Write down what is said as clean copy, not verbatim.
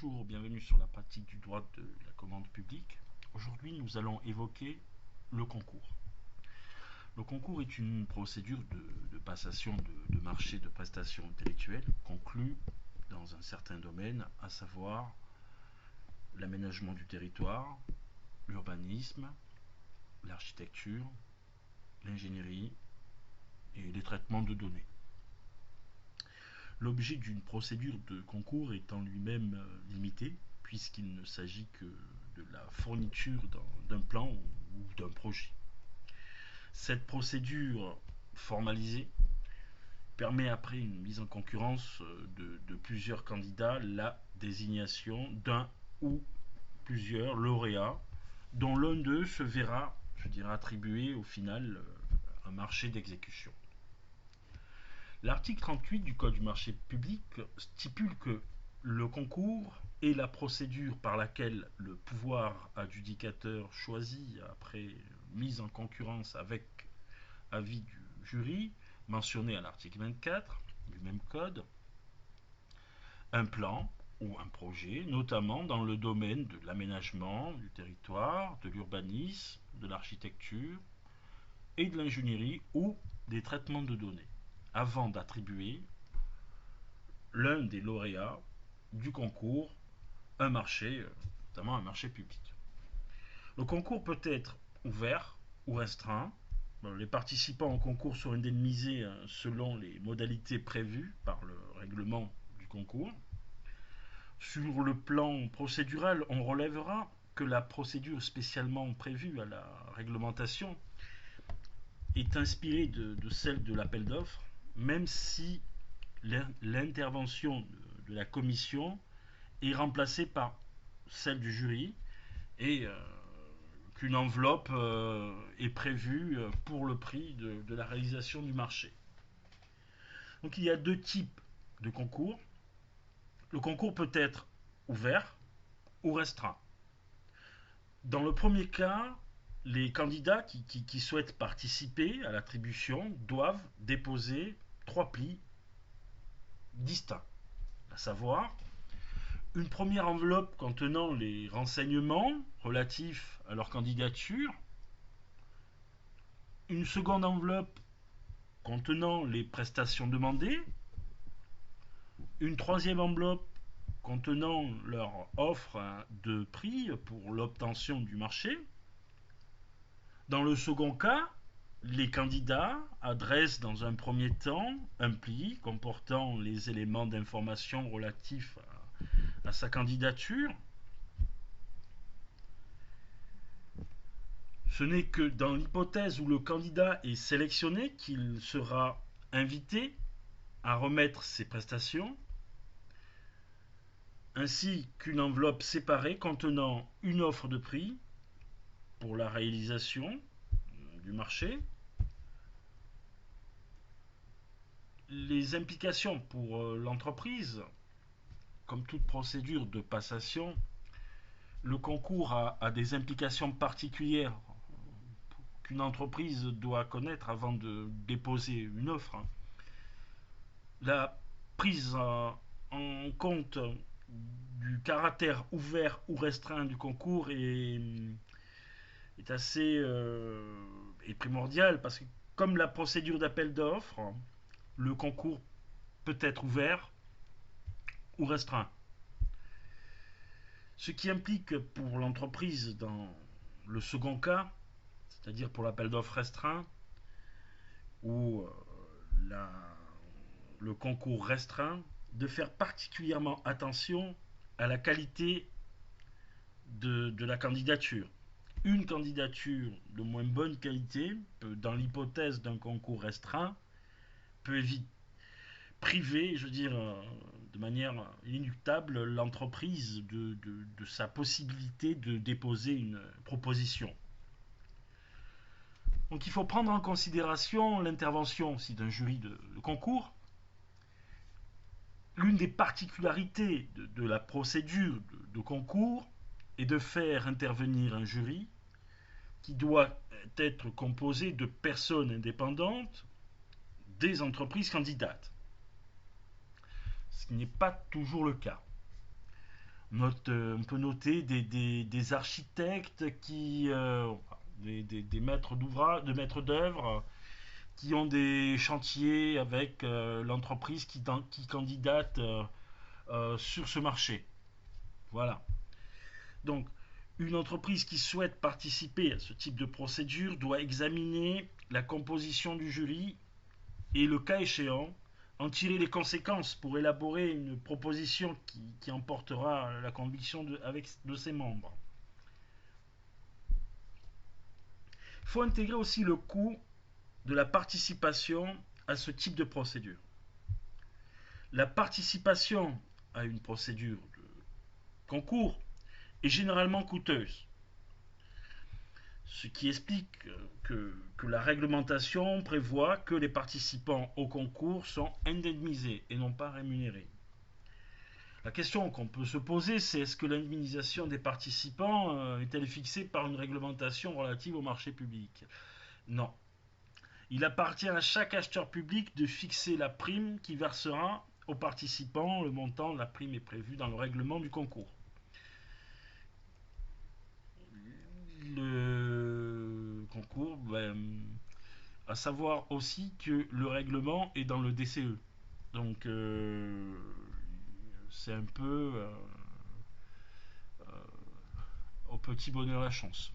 Bonjour, bienvenue sur la pratique du droit de la commande publique. Aujourd'hui, nous allons évoquer le concours. Le concours est une procédure de passation de marché de prestations intellectuelles conclue dans un certain domaine, à savoir l'aménagement du territoire, l'urbanisme, l'architecture, l'ingénierie et les traitements de données. L'objet d'une procédure de concours est en lui-même limité, puisqu'il ne s'agit que de la fourniture d'un plan ou d'un projet. Cette procédure formalisée permet, après une mise en concurrence de plusieurs candidats, la désignation d'un ou plusieurs lauréats, dont l'un d'eux se verra, attribuer au final un marché d'exécution. L'article 38 du Code du marché public stipule que le concours est la procédure par laquelle le pouvoir adjudicateur choisit, après mise en concurrence avec avis du jury, mentionné à l'article 24 du même code, un plan ou un projet, notamment dans le domaine de l'aménagement du territoire, de l'urbanisme, de l'architecture et de l'ingénierie ou des traitements de données, avant d'attribuer l'un des lauréats du concours un marché, notamment un marché public. Le concours peut être ouvert ou restreint. Les participants au concours sont indemnisés selon les modalités prévues par le règlement du concours. Sur le plan procédural, on relèvera que la procédure spécialement prévue à la réglementation est inspirée de celle de l'appel d'offres, même si l'intervention de la commission est remplacée par celle du jury et qu'une enveloppe est prévue pour le prix de la réalisation du marché. Donc il y a deux types de concours. Le concours peut être ouvert ou restreint. Dans le premier cas, les candidats qui souhaitent participer à l'attribution doivent déposer 3 plis distincts, à savoir une première enveloppe contenant les renseignements relatifs à leur candidature, une seconde enveloppe contenant les prestations demandées, une troisième enveloppe contenant leur offre de prix pour l'obtention du marché. Dans le second cas, les candidats adressent dans un premier temps un pli comportant les éléments d'information relatifs à sa candidature. Ce n'est que dans l'hypothèse où le candidat est sélectionné qu'il sera invité à remettre ses prestations, ainsi qu'une enveloppe séparée contenant une offre de prix pour la réalisation du marché. Les implications pour l'entreprise, comme toute procédure de passation, le concours a des implications particulières qu'une entreprise doit connaître avant de déposer une offre. La prise en compte du caractère ouvert ou restreint du concours est assez primordiale, parce que comme la procédure d'appel d'offres, le concours peut être ouvert ou restreint. Ce qui implique pour l'entreprise dans le second cas, c'est-à-dire pour l'appel d'offres restreint ou le concours restreint, de faire particulièrement attention à la qualité de la candidature. Une candidature de moins bonne qualité, dans l'hypothèse d'un concours restreint, peut priver, de manière inéluctable, l'entreprise de sa possibilité de déposer une proposition. Donc il faut prendre en considération l'intervention aussi d'un jury de concours. L'une des particularités de la procédure de concours est de faire intervenir un jury qui doit être composé de personnes indépendantes des entreprises candidates, ce qui n'est pas toujours le cas. On peut noter des architectes des maîtres d'ouvrage, de maîtres d'œuvre qui ont des chantiers avec l'entreprise qui candidate sur ce marché. Voilà. Donc, une entreprise qui souhaite participer à ce type de procédure doit examiner la composition du jury et, le cas échéant, en tirer les conséquences pour élaborer une proposition qui emportera la conviction de ses membres. Il faut intégrer aussi le coût de la participation à ce type de procédure. La participation à une procédure de concours est généralement coûteuse, ce qui explique que la réglementation prévoit que les participants au concours sont indemnisés et non pas rémunérés. La question qu'on peut se poser, c'est est-ce que l'indemnisation des participants est-elle fixée par une réglementation relative au marché public? Non. Il appartient à chaque acheteur public de fixer la prime qui versera aux participants. Le montant de la prime est prévu dans le règlement du concours. Le concours, à savoir aussi que le règlement est dans le DCE. Donc c'est un peu au petit bonheur la chance.